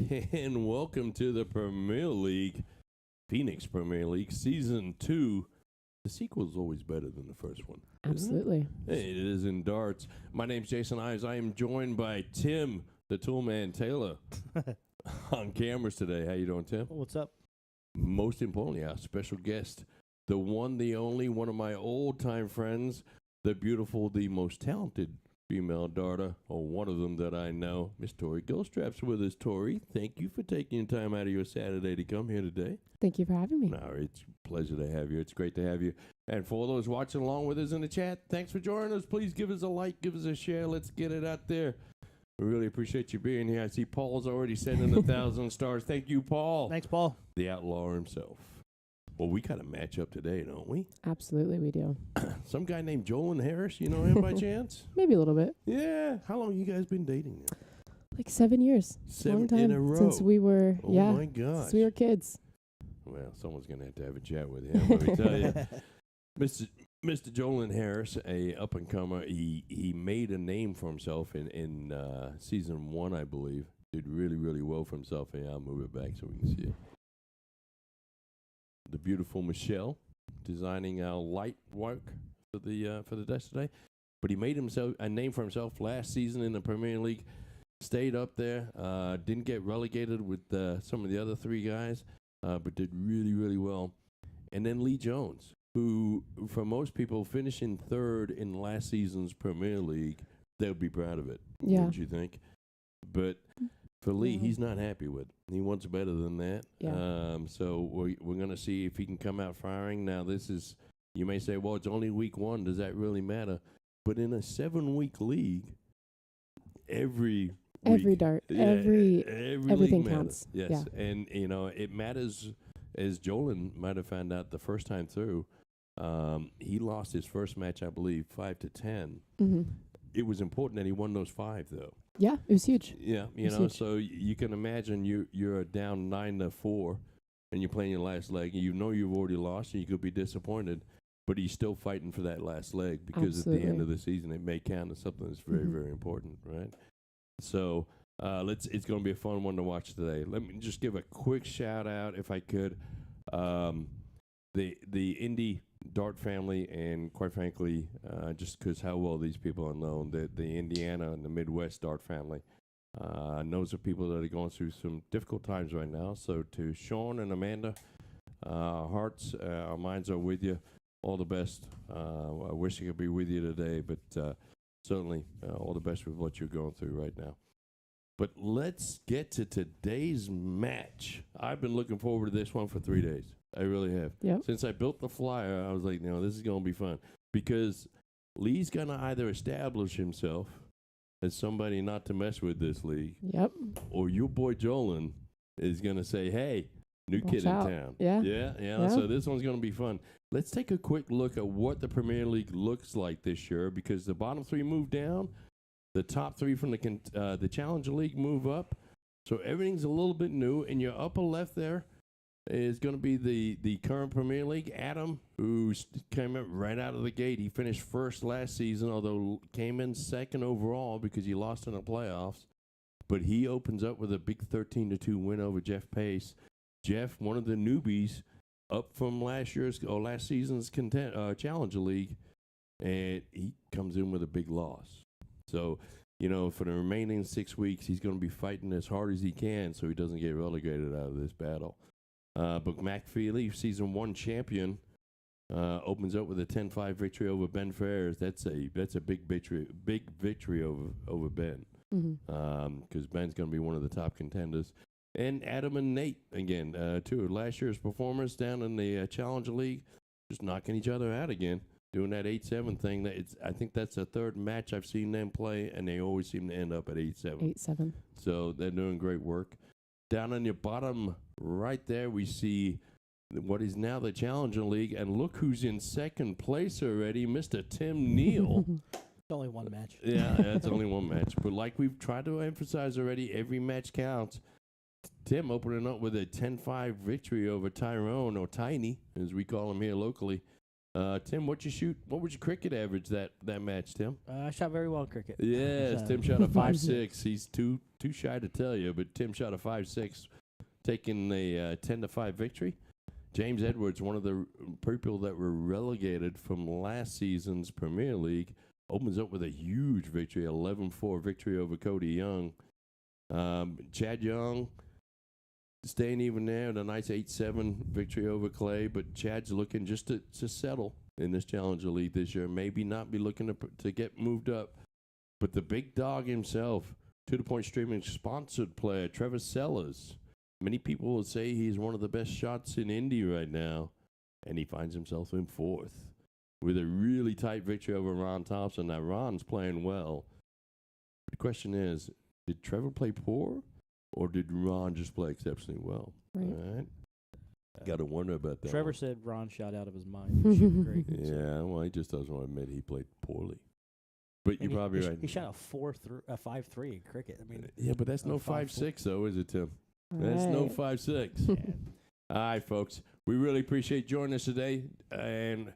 and welcome to the Premier League, Phoenix Premier League, Season 2. The sequel is always better than the first one. Absolutely. It is in darts. My name's Jason Ives. I am joined by Tim, the Toolman Taylor, on cameras today. How you doing, Tim? What's up? Most importantly, our special guest, the one, the only, one of my old-time friends, the beautiful, the most talented female darter, or one of them that I know, Miss Tori Gilstrap's with us. Tori, thank you for taking time out of your Saturday to come here today. Thank you for having me. No, it's a pleasure to have you. It's great to have you. And for those watching along with us in the chat, thanks for joining us. Please give us a like, give us a share. Let's get it out there. We really appreciate you being here. I see Paul's already sending 1,000 stars. Thank you, Paul. Thanks, Paul. The outlaw himself. Well, we got a match up today, don't we? Absolutely, we do. Some guy named Jolen Harris. You know him by chance? Maybe a little bit. Yeah. How long have you guys been dating now? Like 7 years. 7 Long time in a row. since we were, Oh my gosh. since we were kids. Well, someone's going to have a chat with him, let me tell you. Mr. Jolen Harris, a up-and-comer, he made a name for himself in Season 1, I believe. Did really, really well for himself. And I'll move it back so we can see it. The beautiful Michelle designing our light work for the desk today. But he made himself a name for himself last season in the Premier League. Stayed up there. Didn't get relegated with some of the other three guys, but did really, really well. And then Lee Jones, who, for most people, finishing third in last season's Premier League, they would be proud of it. Yeah. Wouldn't you think? But for Lee, he's not happy with it. He wants better than that. Yeah. So we're going to see if he can come out firing. Now, this is, you may say, well, it's only week one. Does that really matter? But in a 7-week league, every dart, yeah, everything matters. counts. Yes. Yeah. And, it matters, as Jolen might have found out the first time through. He lost his first match, I believe, 5-10. Mm-hmm. It was important that he won those 5, though. Yeah, it was huge. Yeah, Huge. so you can imagine you're down 9-4, and you're playing your last leg, and you know you've already lost, and you could be disappointed, but he's still fighting for that last leg because Absolutely. at the end of the season, it may count as something that's very, very important, right? So it's going to be a fun one to watch today. Let me just give a quick shout out, if I could. The Indy Dart family, and quite frankly, just because how well these people are known, the Indiana and the Midwest Dart family knows of people that are going through some difficult times right now. So to Sean and Amanda, our hearts, our minds are with you. All the best. I wish I could be with you today, but certainly all the best with what you're going through right now. But let's get to today's match. I've been looking forward to this one for 3 days. I really have. Yep. Since I built the flyer, I was like, this is going to be fun. Because Lee's going to either establish himself as somebody not to mess with this league, Yep. or your boy Jolen is going to say, hey, new Watch kid out. in town. Yeah. Yeah. So this one's going to be fun. Let's take a quick look at what the Premier League looks like this year, because the bottom 3 move down. The top 3 from the Challenger League move up. So everything's a little bit new. In your upper left there is going to be the current Premier League. Adam, who came up right out of the gate. He finished first last season, although came in second overall because he lost in the playoffs. But he opens up with a big 13-2 win over Jeff Pace. Jeff, one of the newbies, up from last season's Challenger League, and he comes in with a big loss. So, for the remaining 6 weeks, he's going to be fighting as hard as he can so he doesn't get relegated out of this battle. But Mac Feely, Season 1 champion, opens up with a 10-5 victory over Ben Ferris. That's a big victory over Ben, because Ben's going to be one of the top contenders. And Adam and Nate, again, two of last year's performers down in the Challenger League, just knocking each other out again. Doing that 8-7 thing. I think that's the third match I've seen them play, and they always seem to end up at 8-7. 8-7. So they're doing great work. Down on your bottom right there, we see what is now the Challenger League, and look who's in second place already, Mr. Tim Neal. It's only one match. Yeah, it's only one match. But like we've tried to emphasize already, every match counts. Tim opening up with a 10-5 victory over Tyrone, or Tiny, as we call him here locally. Tim, what you shoot? What was your cricket average that match, Tim? I shot very well in cricket. Yes, Tim shot a 5.6. He's too shy to tell you, but Tim shot a 5.6, taking a 10-5 victory. James Edwards, one of the people that were relegated from last season's Premier League, opens up with a huge victory, 11-4 victory over Cody Young. Chad Young staying even there, and a nice 8-7 victory over Clay, but Chad's looking just to settle in this Challenger League this year. Maybe not be looking to get moved up. But the big dog himself, To The Point Streaming sponsored player, Trevor Sellers. Many people will say he's one of the best shots in Indy right now, and he finds himself in fourth with a really tight victory over Ron Thompson. Now, Ron's playing well. The question is, did Trevor play poor, or did Ron just play exceptionally well? Right. All right. Got to wonder about that. Trevor said Ron shot out of his mind. He was shooting great. Yeah, well, he just doesn't want to admit he played poorly. But And you're probably right. He shot a 5-3 in cricket. I mean, Yeah, but that's no 5.6, though, is it, Tim? That's no 5.6. yeah. All right, folks. We really appreciate joining us today. And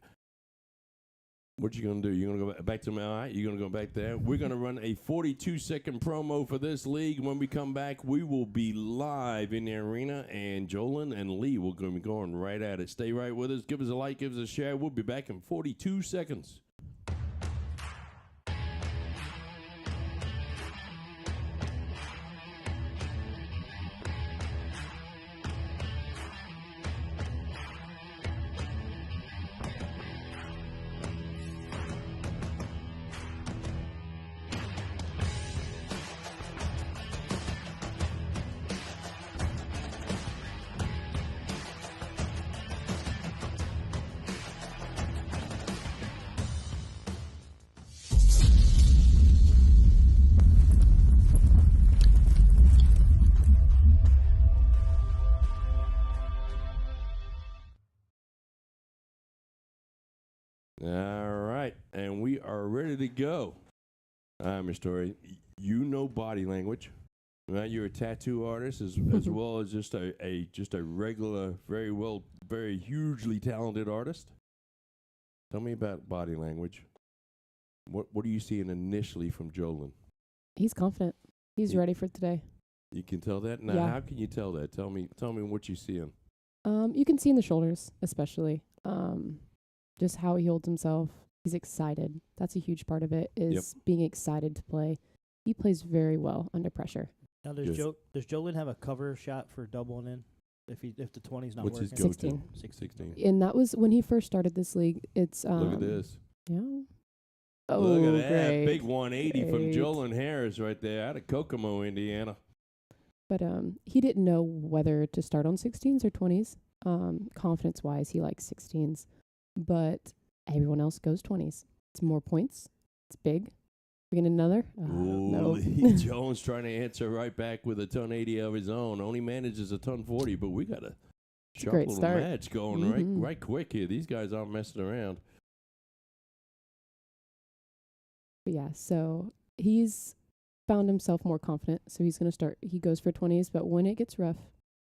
what you going to do? You're going to go back to me? All right, you're going to go back there. We're going to run a 42-second promo for this league. When we come back, we will be live in the arena, and Jolen and Lee will be going right at it. Stay right with us. Give us a like, give us a share. We'll be back in 42 seconds. All right, and we are ready to go. All right, Mr. Story, you know body language. Right? You're a tattoo artist as well as just a regular, very hugely talented artist. Tell me about body language. What are you seeing initially from Jolen? He's confident. He's ready for today. You can tell that? Now, Yeah. how can you tell that? Tell me what you're seeing. You can see in the shoulders, especially. Just how he holds himself. He's excited. That's a huge part of it, is being excited to play. He plays very well under pressure. Now, does Jolen have a cover shot for doubling in if the 20's not What's working? his go-to? 16. 16. And that was when he first started this league. It's Look at this. Yeah. Oh, Look at that. great. Big 180 from Great. Jolen Harris right there out of Kokomo, Indiana. But he didn't know whether to start on 16s or 20s. Confidence-wise, he likes 16s. But everyone else goes 20s. It's more points. It's big. We get another? No. Lee Jones trying to answer right back with a ton 80 of his own. Only manages a ton 40, but we got a sharp great little start. match going Mhm. right quick here. These guys aren't messing around. But yeah, so he's found himself more confident. So he's going to start. He goes for 20s, but when it gets rough,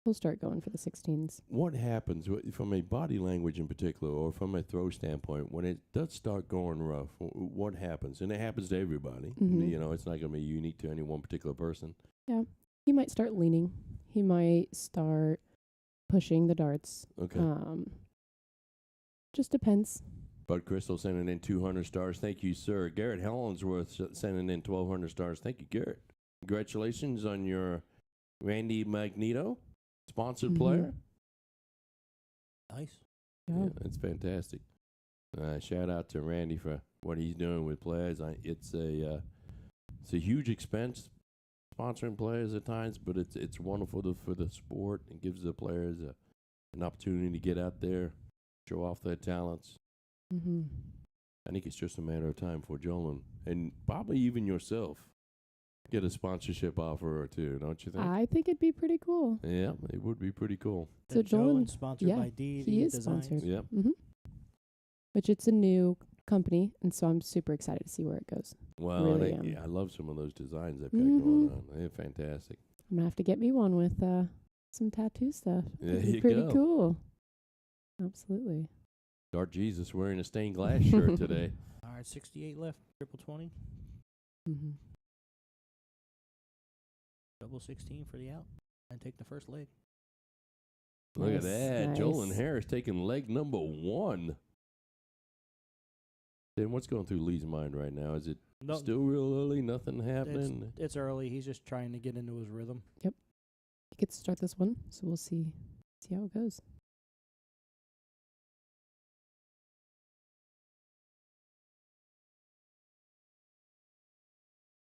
he'll start going for the 16s. What happens from a body language in particular, or from a throw standpoint, when it does start going rough? What happens? And it happens to everybody. Mhm. You know, it's not going to be unique to any one particular person. Yeah. He might start leaning. He might start pushing the darts. Okay. Just depends. Bud Crystal sending in 200 stars. Thank you, sir. Garrett Helensworth sending in 1,200 stars. Thank you, Garrett. Congratulations on your Randy Magneto sponsored player. Nice. Yeah. That's fantastic. Shout out to Randy for what he's doing with players. It's a huge expense sponsoring players at times, but it's wonderful for the sport. It gives the players an opportunity to get out there, show off their talents. Mm-hmm. I think it's just a matter of time for Jolen and probably even yourself get a sponsorship offer or two, don't you think? I think it'd be pretty cool. Yeah, it would be pretty cool. So Jolen Jolen, sponsored by D. he is Designs. sponsored. Yep. Mm-hmm. Which it's a new company, and so I'm super excited to see where it goes. Well, Really am. I love some of those designs they've got Mhm. going on. They're fantastic. I'm gonna have to get me one with some tattoo stuff. There It'd be you pretty go. cool. Absolutely. Dart Jesus wearing a stained glass shirt today. All right, 68 left. Triple 20. Mm-hmm. Double 16 for the out. And take the first leg. Look at Nice, that. nice. Jolen Harris taking leg number 1. Then what's going through Lee's mind right now? Is it No, still real early? Nothing happening? it's early. He's just trying to get into his rhythm. He gets to start this one, so we'll see how it goes.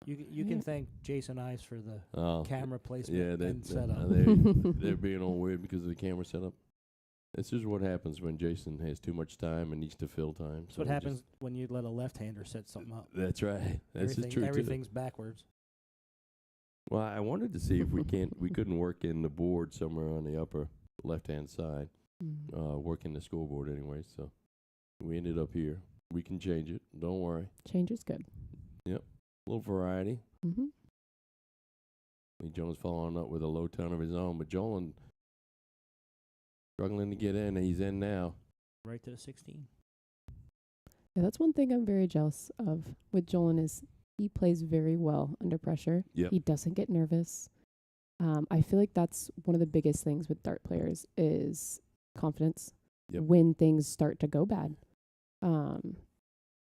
You can thank Jason Ives for the Oh, camera placement yeah, and setup. they're being all weird because of the camera setup. This is what happens when Jason has too much time and needs to fill time. That's what happens when you let a left-hander set something up. That's right. That's the truth. Everything's backwards. Well, I wanted to see if we couldn't work in the board somewhere on the upper left-hand side, working the scoreboard anyway. So we ended up here. We can change it. Don't worry. Change is good. Yep. A little variety. Mm-hmm. I think Jolen's following up with a low ton of his own, but Jolen struggling to get in. He's in now. Right to the 16. Yeah, that's one thing I'm very jealous of with Jolen is he plays very well under pressure. Yep. He doesn't get nervous. I feel like that's one of the biggest things with dart players is confidence. Yep. When things start to go bad,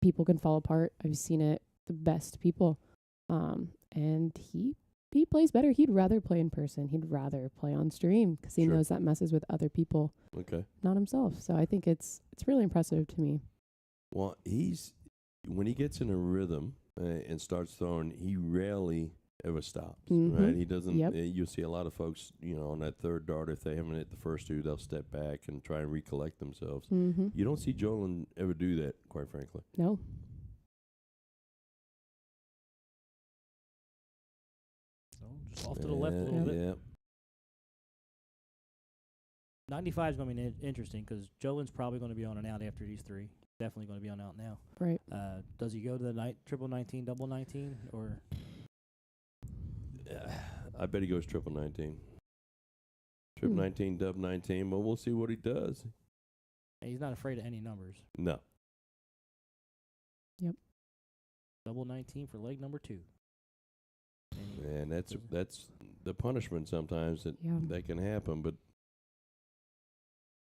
people can fall apart. I've seen it. The best people, and he plays better. He'd rather play in person. He'd rather play on stream because he Sure. knows that messes with other people, Okay. not himself. So I think it's really impressive to me. Well, when he gets in a rhythm and starts throwing, he rarely ever stops. Mhm. Right? He doesn't. Yep. You'll see a lot of folks, on that third dart, if they haven't hit the first two, they'll step back and try and recollect themselves. Mm-hmm. You don't see Jolen ever do that, quite frankly. No. So just off to the left a little bit. Yeah. 95 is going to be interesting because Jolen's probably going to be on and out after these three. Definitely going to be on out now. Right. Does he go to the triple 19, double 19, or? I bet he goes triple 19. Triple 19, dub 19, but we'll see what he does. He's not afraid of any numbers. No. Yep. Double 19 for leg number 2. And that's the punishment sometimes that can happen, but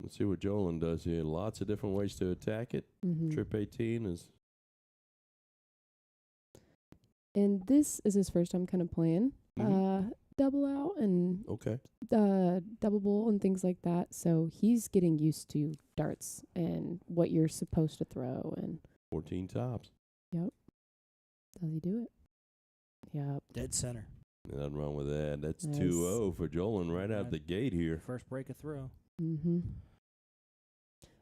let's see what Jolen does here. Lots of different ways to attack it. Mm-hmm. Trip 18 is... And this is his first time kind of playing double out and Okay. double bowl and things like that. So he's getting used to darts and what you're supposed to throw. And 14 tops. Yep. Does he do it? Yep. Dead center. Nothing wrong with that. That's Nice. 2-0 for Jolen right out the gate here. First break of throw. Mm-hmm.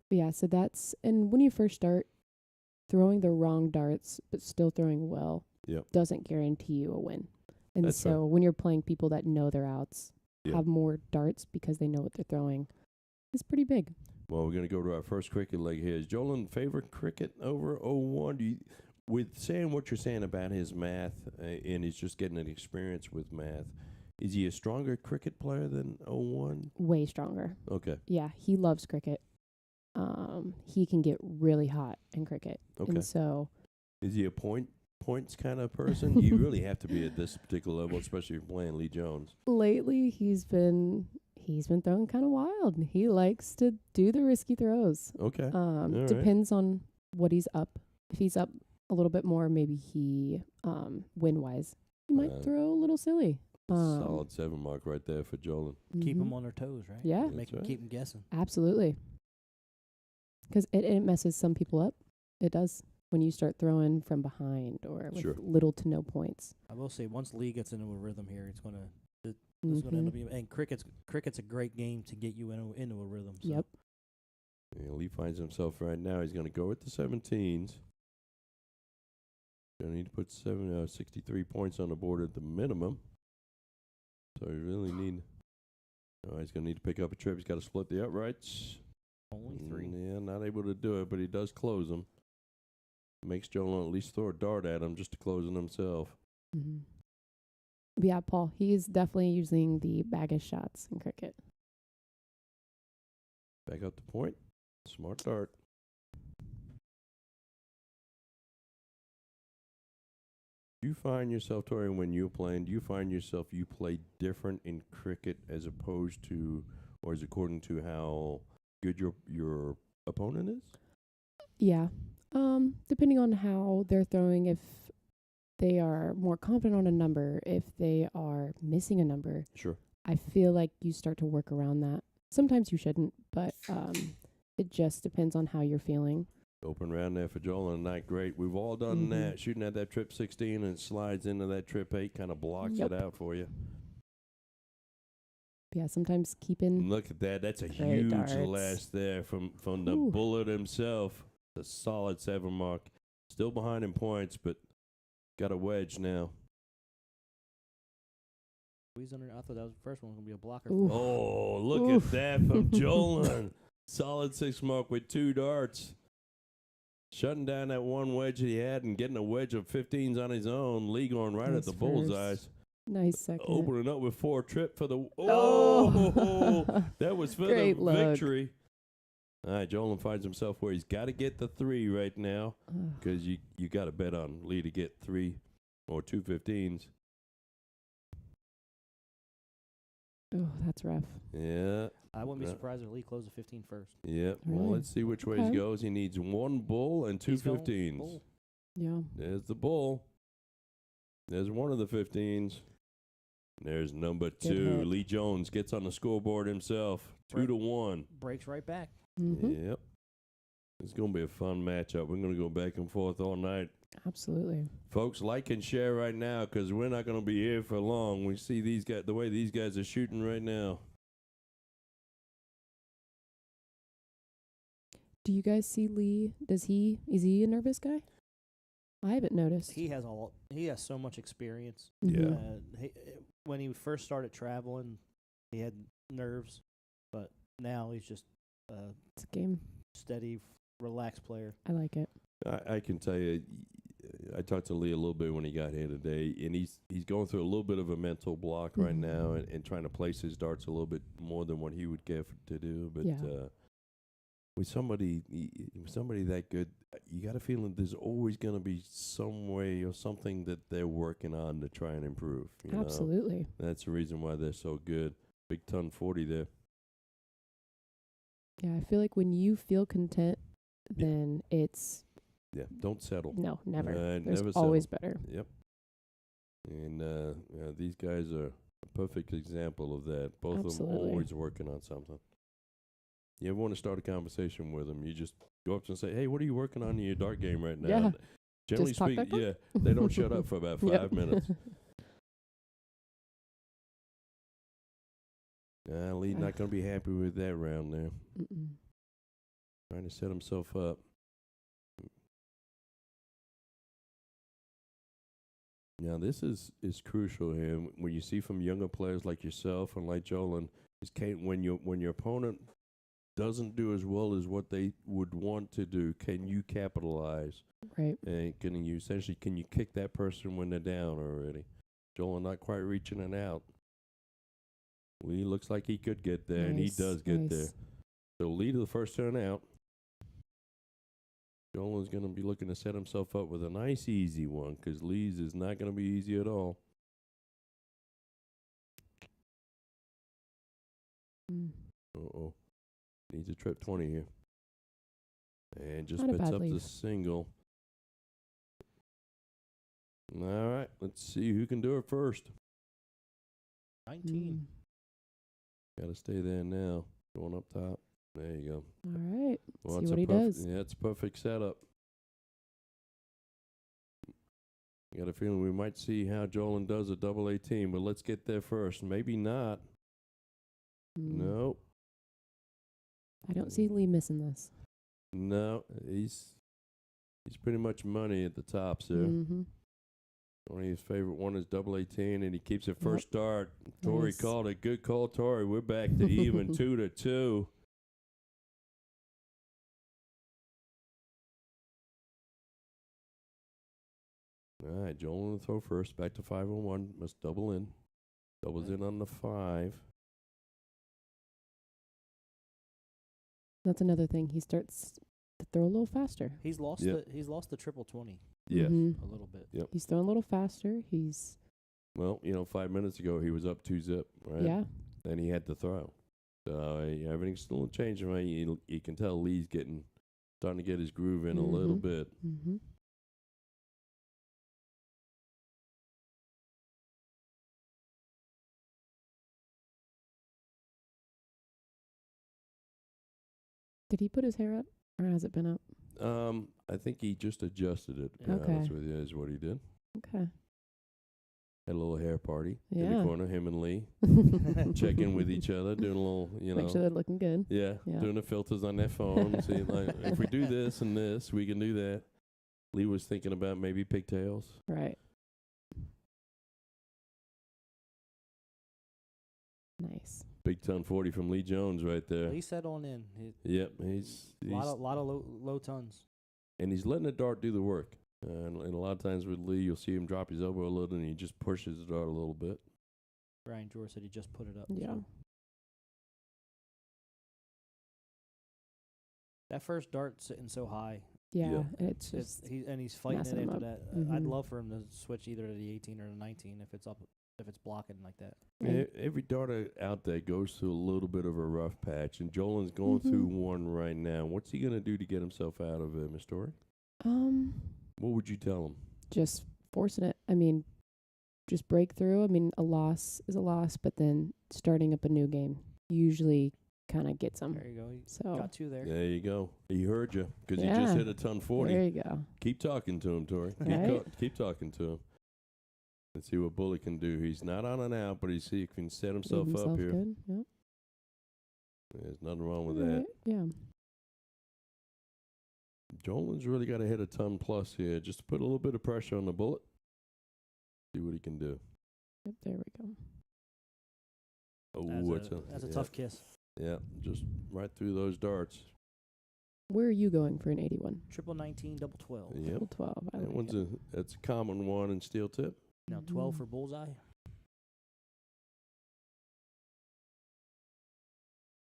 But yeah, so that's, and when you first start, throwing the wrong darts but still throwing well doesn't guarantee you a win. And That's so when you're playing people that know their outs, Yep. have more darts because they know what they're throwing, it's pretty big. Well, we're going to go to our first cricket leg here. Is Jolen favorite cricket over 01? With saying what you're saying about his math, and he's just getting an experience with math, is he a stronger cricket player than 01? Way stronger. Okay. Yeah, he loves cricket. He can get really hot in cricket. Okay. And so Is he a points kind of person? You really have to be at this particular level, especially if you're playing Lee Jones. lately he's been throwing kind of wild. He likes to do the risky throws. Okay. All right. Depends on what he's up. If he's up a little bit more, maybe he win-wise, he might throw a little silly. Solid 7 mark right there for Jolen. Keep them on their toes, right? Yeah. Keep them guessing. Absolutely. Because it messes some people up. It does when you start throwing from behind or with little to no points. I will say, once Lee gets into a rhythm here, it's going to end up being. And cricket's a great game to get you into a rhythm. So. Yep. Yeah, Lee finds himself right now. He's going to go with the 17s. Going to need to put 63 points on the board at the minimum. So he really need. He's going to need to pick up a trip. He's got to split the uprights. Only 3. Yeah, not able to do it, but he does close them. Makes Jolen at least throw a dart at him just to close it himself. Mm-hmm. Yeah, Paul, he's definitely using the baggish shots in cricket. Back up the point. Smart dart. Do you find yourself, Tori, when you're playing, do you find yourself you play different in cricket as opposed to, or is according to how good your opponent is? Yeah. Depending on how they're throwing, if they are more confident on a number, if they are missing a number, Sure. I feel like you start to work around that. Sometimes you shouldn't, but it just depends on how you're feeling. Open round there for Jolen tonight. Great. We've all done that. Shooting at that trip 16 and it slides into that trip 8, kind of blocks it out for you. Yeah, sometimes keeping. Look at that. That's a great huge darts. last there from the bullet himself. It's a solid 7 mark. Still behind in points, but got a wedge now. He's under. I thought that was the first one was going to be a blocker. Oh, look at that from Jolen. Solid 6 mark with 2 darts. Shutting down that one wedge he had and getting a wedge of 15s on his own. Lee going right at the bullseyes. Nice second. Opening up with 4 trip for the... Oh! That was for Great the look. victory. All right, Jolen finds himself where he's got to get the 3 right now because you got to bet on Lee to get 3 or 2 15s. Oh, that's rough. Yeah. I wouldn't be surprised if Lee closed the 15 first. Yep. Really? Well, let's see which way he goes. He needs 1 bull and 2 15s. Bull. Yeah. There's the bull. There's one of the 15s. There's number 2. hit. Lee Jones gets on the scoreboard himself. 2-1. Breaks right back. Yep. It's going to be a fun matchup. We're going to go back and forth all night. Absolutely. Folks, like and share right now because we're not going to be here for long. We see these guys, the way these guys are shooting right now. Do you guys see Lee? Is he a nervous guy? I haven't noticed. He has so much experience. Yeah. When he first started traveling, he had nerves, but now he's just It's a game. steady, relaxed player. I like it. I can tell you, I talked to Lee a little bit when he got here today, and he's going through a little bit of a mental block right now and trying to place his darts a little bit more than what he would care to do. But with somebody that good, you got a feeling there's always going to be some way or something that they're working on to try and improve. You Absolutely. know? That's the reason why they're so good. Big ton 40 there. Yeah, I feel like when you feel content, then it's... Yeah, don't settle. No, never. There's never always settle. better. Yep. And these guys are a perfect example of that. Both of them always working on something. You ever want to start a conversation with them, you just go up and say, hey, what are you working on in your dart game right now? Yeah. Generally Just talk, speaking, talk. they don't shut up for about 5 minutes. Lee's not going to be happy with that round there. Trying to set himself up. Now, this is crucial here. When you see from younger players like yourself and like Jolen, is when your opponent doesn't do as well as what they would want to do, can you capitalize? Right. And can you kick that person when they're down already? Jolen not quite reaching it out. Lee looks like he could get there, and he does get there. So Lee to the first turn out. Jolen's going to be looking to set himself up with a nice, easy one because Lee's is not going to be easy at all. Uh-oh. Needs a trip 20 here. And just bets up the single. All right, let's see who can do it first. 19. Got to stay there now. Going up top. There you go. All right. Well, see what he does. Yeah, it's a perfect setup. I got a feeling we might see how Jolen does a double 18, but let's get there first. Maybe not. No. I don't see Lee missing this. No, he's pretty much money at the top, sir. Only his favorite one is double 18, and he keeps it first dart. Tori called it. Good call, Tori. We're back to even 2-2. All right, Jolen to throw first. Back to 5-1. Must double in. Doubles in on the 5. That's another thing. He starts to throw a little faster. He's lost the triple 20. Yes. Mhm. a little bit. Yep. He's throwing a little faster. He's Well, 5 minutes ago he was up 2-zip, right? yeah. And he had to throw. So everything's still changing. Right? You can tell Lee's starting to get his groove in a little Mhm. bit. Mhm. Did he put his hair up, or has it been up? I think he just adjusted it. To be Okay. honest with you, is what he did. Okay. Had a little hair party in the Yeah. corner. Him and Lee checking with each other, doing a little, Make sure they're looking good. yeah, Yeah. doing the filters on their phone. See, like, if we do this and this, we can do that. Lee was thinking about maybe pigtails. Right. Nice. Big ton 40 from Lee Jones right there. Lee settled in. Yep, he's Lot of low tons. and he's letting the dart do the work. And a lot of times with Lee, you'll see him drop his elbow a little, and he just pushes the dart a little bit. Brian George said he just put it up. Yeah. So. That first dart sitting so high. Yeah. Yeah. And it's just He's fighting it messing him after up. that. I'd Mhm. love for him to switch either to the 18 or the 19 if it's blocking like that. and Every darter out there goes through a little bit of a rough patch, and Jolen's going through one right now. What's he going to do to get himself out of it, Miss Tori? What would you tell him? just forcing it. I mean, just break through. I mean, a loss is a loss, but then starting up a new game usually kind of gets them. There you go. You So got two there. There you go. He heard you because he Yeah. just hit a ton 40. there you go. Keep talking to him, Tori. Right. Keep talking to him. Let's see what Bullet can do. He's not on and out, but he can set himself Leave up himself here. good. Yep. There's nothing wrong with Alright, that. Yeah. Jolen's really got to hit a ton plus here just to put a little bit of pressure on the Bullet. See what he can do. Yep. There we go. Oh, That's a tough kiss. Yeah, just right through those darts. Where are you going for an 81? Triple 19, double 12. Yep. Triple 12. I That like one's it. that's a common one in steel tip. Now 12 Mhm. for bullseye.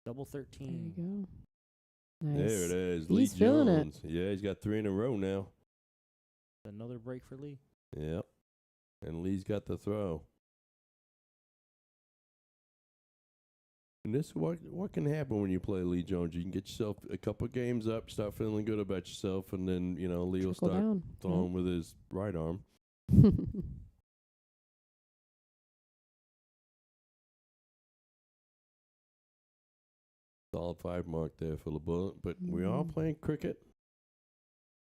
Double There 13. you go. Nice. There it is. He's Lee feeling it. Jones. Yeah, he's got 3 in a row now. Another break for Lee. Yep. And Lee's got the throw. And this what can happen when you play Lee Jones. You can get yourself a couple games up, start feeling good about yourself, and then, Lee will Trickle start down. throwing with his right arm. Yep. Solid 5 mark there for the Bullet. But we are Mhm. playing cricket.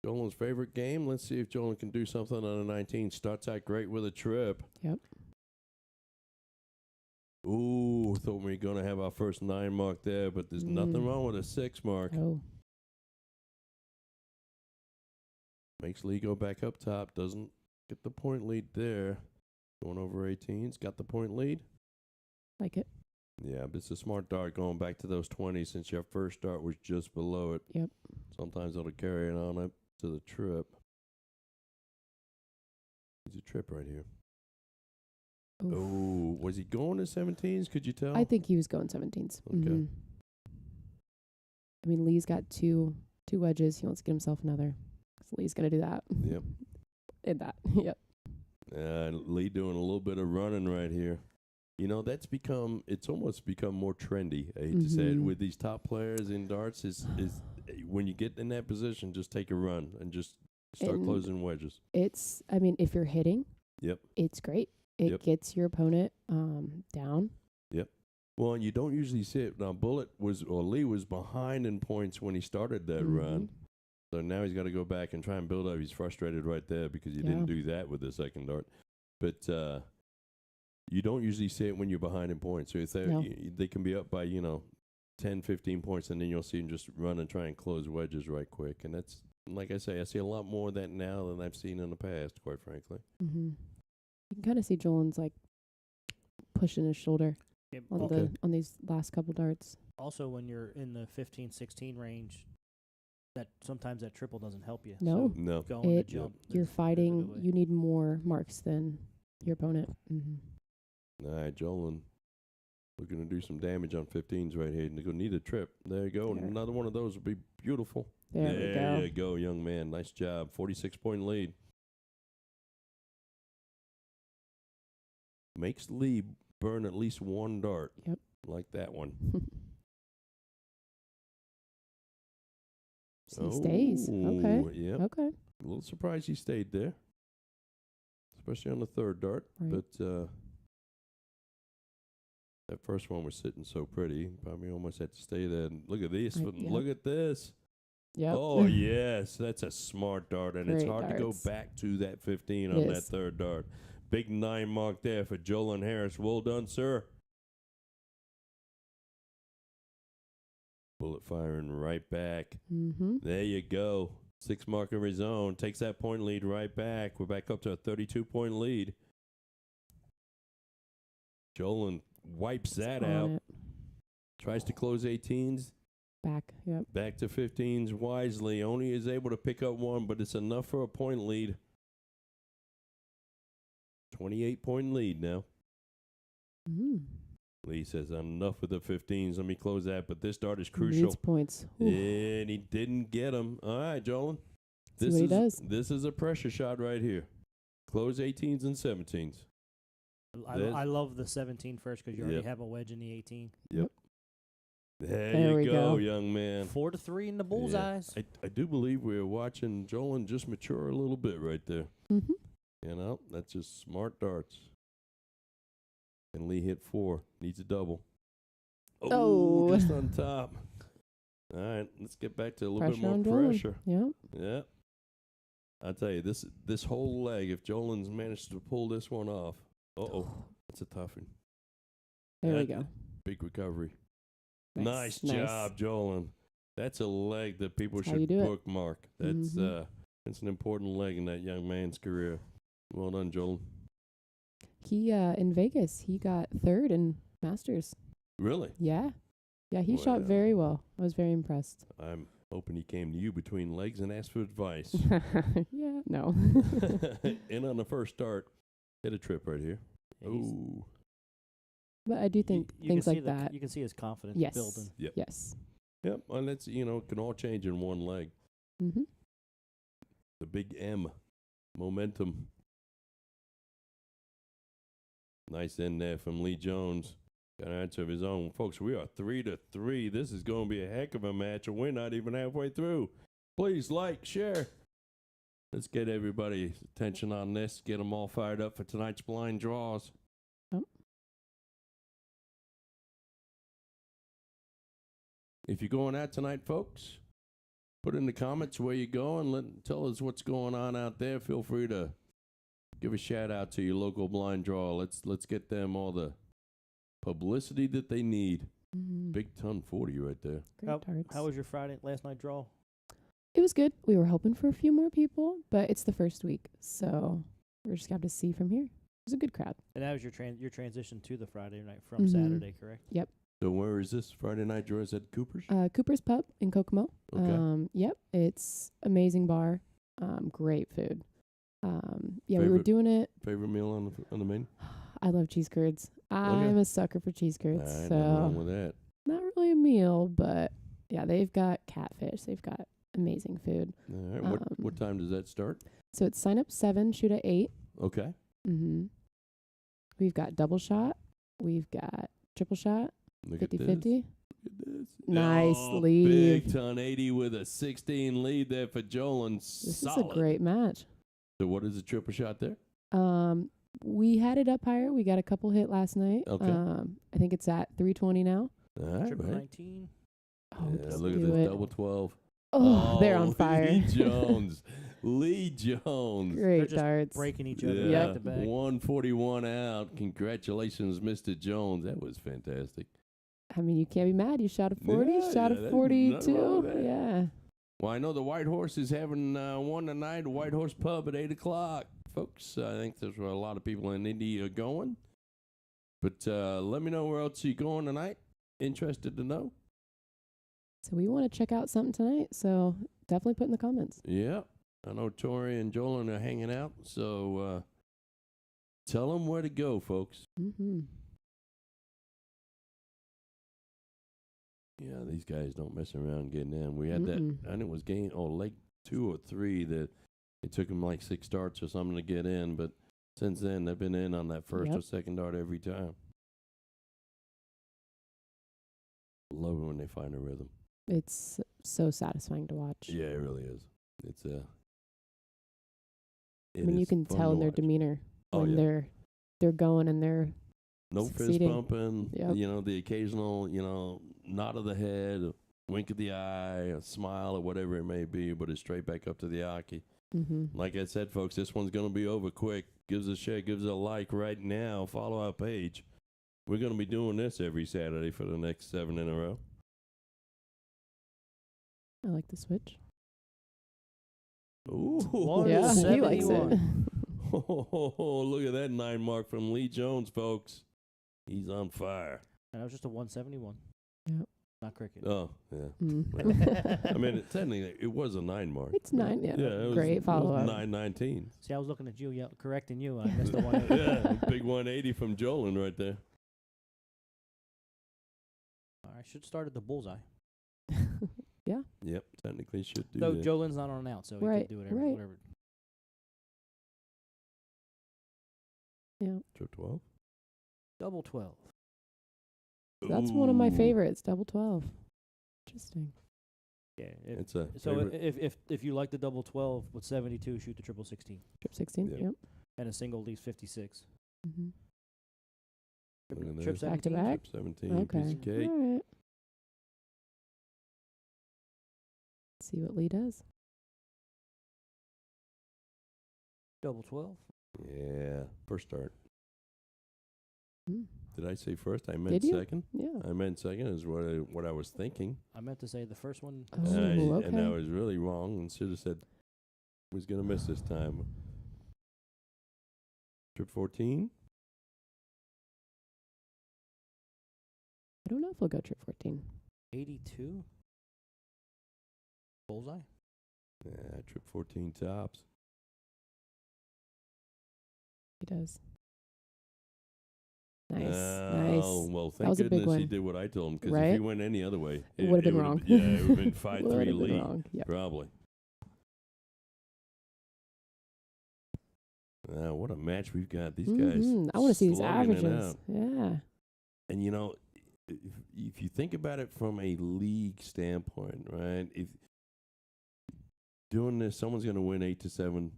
Jolen's favorite game. Let's see if Jolen can do something on a 19. Starts out great with a trip. Yep. Ooh, thought we were going to have our first 9 mark there, but there's nothing wrong with a 6 mark. Oh. Makes Lee go back up top. Doesn't get the point lead there. Going over 18's. Got the point lead. Like it. Yeah, but it's a smart dart going back to those 20 since your first dart was just below it. Yep. Sometimes it'll carry it on up to the trip. He's a trip right here. Oof. Oh, was he going to 17s? Could you tell? I think he was going 17s. Okay. Mhm. I mean, Lee's got two wedges. He wants to get himself another. So Lee's gonna do that. Yep. In that. Yep. Lee doing a little bit of running right here. It's almost become more trendy. I hate to say it, Mhm. with these top players in darts is when you get in that position, just take a run and just start And closing wedges. I mean, if you're hitting, Yep. it's great. It Yep. gets your opponent down. Well, and you don't usually see it. Now, Lee was behind in points when he started that Mhm. run. So now he's got to go back and try and build up. He's frustrated right there because he didn't Yeah. do that with the second dart. But you don't usually see it when you're behind in points. So if No. they can be up by, 10, 15 points, and then you'll see them just run and try and close wedges right quick. And that's, like I say, I see a lot more of that now than I've seen in the past, quite frankly. Mm-hmm. You can kind of see Jolen's like pushing his shoulder on Okay. on these last couple darts. Also, when you're in the 15, 16 range, that sometimes that triple doesn't help you. No. So No. going It- to jump. You're is a fighting. good way. You need more marks than your opponent. Mm-hmm. All right, Jolen. We're going to do some damage on 15s right here. They're going to need a trip. There you go. There. Another one of those would be beautiful. There we go. you go, young man. Nice job. 46-point lead. makes Lee burn at least one dart. Yep. Like that one. He stays. Okay. Yep. Okay. A little surprised he stayed there, especially on the third dart. Right. But that first one was sitting so pretty. Probably almost had to stay there. And look at this. Yep. Look at this. Yep. Oh, yes. That's a smart dart. And it's Great hard darts. to go back to that 15 It on that is. third dart. Big 9 mark there for Jolen Harris. Well done, sir. Bullet firing right back. Mm-hmm. There you go. 6 mark of his own. Takes that point lead right back. We're back up to a 32-point lead. Jolen wipes that out. Tries to close 18s. Back. Yep. Back to 15s wisely. Only is able to pick up one, but it's enough for a point lead. 28-point lead now. Mm. Lee says, enough with the 15s. Let me close that. But this dart is crucial. Needs points. Ooh. And he didn't get them. All right, Jolen. See what he does. This is a pressure shot right here. Close 18s and 17s. I love the 17 first because you already have a wedge in the 18. Yep. There we you go. young man. 4-3 in the bullseyes. I do believe we're watching Jolen just mature a little bit right there. Mm-hmm. You know, that's just smart darts. And Lee hit 4. Needs a double. Oh. Just on top. All right, let's get back to a little bit Pressure on more Jolen. pressure. Yep. Yeah. I tell you, this whole leg, if Jolen's managed to pull this one off, that's a tough one. There we go. Big recovery. Nice job, Jolen. That's a leg that people That's how should you do it. bookmark. That's that's an important leg in that young man's career. Well done, Jolen. He in Vegas, he got third in Masters. Really? Yeah. Yeah, he shot Wow. very well. I was very impressed. I'm hoping he came to you between legs and asked for advice. Yeah, no. In on the first start, hit a trip right here. Yeah, he's- Ooh. But I do think you things can see like that. You can see his confidence Yes. building. Yep. Yes. Yep. And that's, it can all change in one leg. Mm-hmm. The big M. Momentum. Nice in there from Lee Jones. Got an answer of his own. Folks, we are 3-3. This is going to be a heck of a match, and we're not even halfway through. Please like, share. Let's get everybody's attention on this. Get them all fired up for tonight's blind draws. Oh. If you're going out tonight, folks, put in the comments where you're going. Tell us what's going on out there. Feel free to give a shout out to your local blind draw. Let's get them all the publicity that they need. Mm-hmm. Big ton 40 right there. Great darts. How was your Friday last night draw? It was good. We were hoping for a few more people, but it's the first week, so we're just got to see from here. It was a good crowd. And that was your transition to the Friday night from Mhm. Saturday, correct? Yep. So where is this Friday night draw? Is at Cooper's? Cooper's Pub in Kokomo. Okay. Yep. It's amazing bar. Great food. Yeah, we were Favorite- doing it. Favorite meal on the menu? I love cheese curds. I'm a sucker for cheese curds. All right, So nothing wrong with that. not really a meal, but yeah, they've got catfish. They've got amazing food. All right. What time does that start? So it's sign up 7, shoot at 8. Okay. Mm-hmm. We've got double shot. We've got triple shot. Look at 50-50. this. Look at this. Nice Oh, lead. Big ton 80 with a 16 lead there for Jolen. This Solid. is a great match. So what is the triple shot there? We had it up higher. We got a couple hit last night. Okay. I think it's at 320 now. All right, Triple man. 19. Oh, Yeah, let's look at do this it. double 12. Oh, they're on fire. Lee Jones. Lee Jones. They're Great just darts. breaking each other Yeah, back to back. 141 out. Congratulations, Mr. Jones. That was fantastic. I mean, you can't be mad. You shot a 40, Yeah, shot yeah, a there's 42. nothing wrong with that. Yeah. Well, I know the White Horse is having one tonight, White Horse Pub at 8 o'clock. Folks, I think there's where a lot of people in Indy are going. But let me know where else you're going tonight. Interested to know? So we want to check out something tonight. So definitely put in the comments. Yeah. I know Tori and Jolen are hanging out. So tell them where to go, folks. Mm-hmm. Yeah, these guys don't mess around getting in. We had that, and it was leg 2 or 3 that it took them like 6 starts or something to get in. But Since then, they've been in on that first Yep. or second dart every time. Love it when they find a rhythm. It's so satisfying to watch. Yeah, it really is. It's I mean, you can tell in their demeanor when they're going and they're no fist succeeding. bumping. Yep. You know, the occasional, nod of the head, a wink of the eye, a smile, or whatever it may be, but it's straight back up to the hockey. Mm-hmm. Like I said, folks, this one's going to be over quick. Give us a share, give us a like right now. Follow our page. We're going to be doing this every Saturday for the next 7 in a row. I like the switch. Ooh. Yeah, he likes it. 171. Oh, look at that 9 mark from Lee Jones, folks. He's on fire. And that was just a 171. Yep. Not cricket. Oh, yeah. Mm. I mean, technically, it was a 9 mark. It's 9, yeah. It was, Great follow-up. 919. See, I was looking at you, correcting you, and I missed the one. Yeah, big 180 from Jolen right there. I should start at the bullseye. Yep, technically should do So that. Jolen's not on an out, so he Right, can do whatever. right. whatever. Yeah. Trip 12. Double 12. That's one of my Ooh. favorites, double 12. Interesting. Yeah. It's a So favorite. if you like the double 12 with 72, shoot the triple 16, Trip 16, Yep. yep. and a single leaves 56. Mm-hmm. Look at Trip this. Back to 17. back? Trip 17. Okay. Piece of cake. All right. See what Lee does. Double 12. Yeah, first start. Mm. Did I say first? I meant Did you? second. Yeah. I meant second is what I was thinking. I meant to say the first one. Oh, And I okay. was really wrong and should have said was going to miss this time. Trip 14. I don't know if we'll go trip 14. 82. Bullseye. Yeah, trip 14 tops. He does. Nice. Oh, Nice. well, was thank a big goodness he one. did what I told him, because if Right? he went any other way, It would've been wrong. Yeah, it would have been 5-3 Would've been lead. wrong. Yep. Probably. What a match we've got. These guys. Mhm. I want to see these slugging it averages. out. Yeah. And if you think about it from a league standpoint, right? If doing this, someone's going to win 8-7.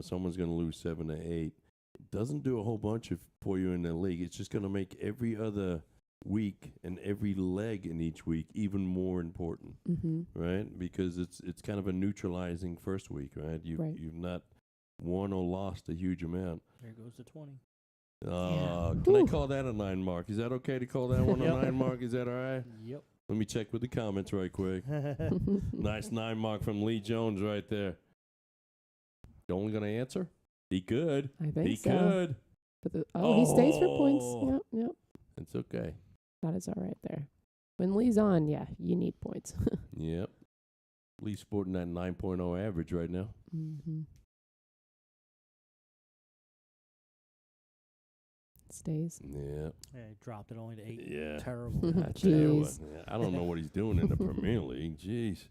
Someone's going to lose 7-8. It doesn't do a whole bunch for you in the league. It's just going to make every other week and every leg in each week even more important, Mm-hmm. right? Because it's kind of a neutralizing first week, right? You've not won or lost a huge amount. There goes the 20. Can I call that a 9 mark? Is that okay to call that one a Yep. 9 mark? Is that all right? Yep. Let me check with the comments right quick. Nice 9 mark from Lee Jones right there. Only going to answer? He could. I think He so. could. But he stays for points. Oh. Yep, yep. It's okay. That is all right there. When Lee's on, yeah, you need points. Yep. Lee's sporting that 9.0 average right now. Mm-hmm. Stays. Yeah. Yeah, he dropped it only to 8. Yeah. Terrible. I tell you what, Jeez. man, I don't know what he's doing in the Premier League. Jeez.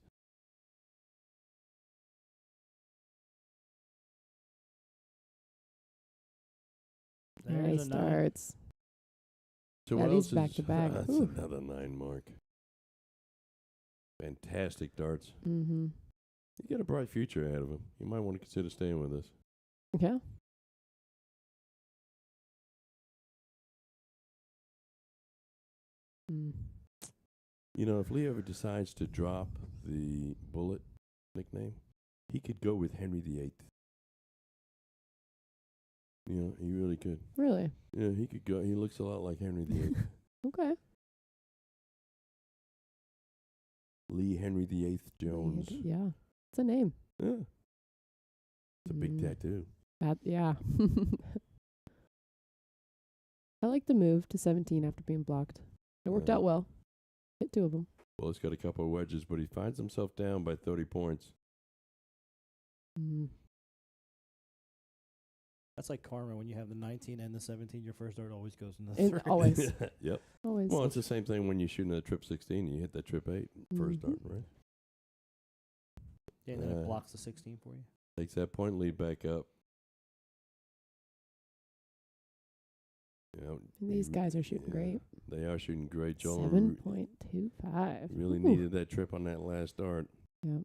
There he There's a 9. starts. So Yeah, what these else back is to back. That's Ooh. another 9 mark. Fantastic darts. Mm-hmm. He got a bright future ahead of him. You might want to consider staying with us. Yeah. Mm. If Lee ever decides to drop the Bullet nickname, he could go with Henry VIII. He really could. Really? Yeah, he could go. He looks a lot like Henry VIII. Okay. Lee Henry VIII Jones. Yeah. It's a name. Yeah. It's a big Mm. tattoo. Yeah. I like the move to 17 after being blocked. It worked Yeah. out well. Hit 2 of them. Well, he's got a couple of wedges, but he finds himself down by 30 points. Mm. That's like karma when you have the 19 and the 17. Your first dart always goes in the It 3. always. Yep. Always. Well, it's the same thing when you're shooting a trip 16. You hit that trip 8 first Mhm. dart, right? Yeah, and then it Uh, blocks the 16 for you. Takes that point lead back up. Yeah, These guys are shooting great. They are shooting great. Jolen 7.25. really needed that trip on that last dart. Yep.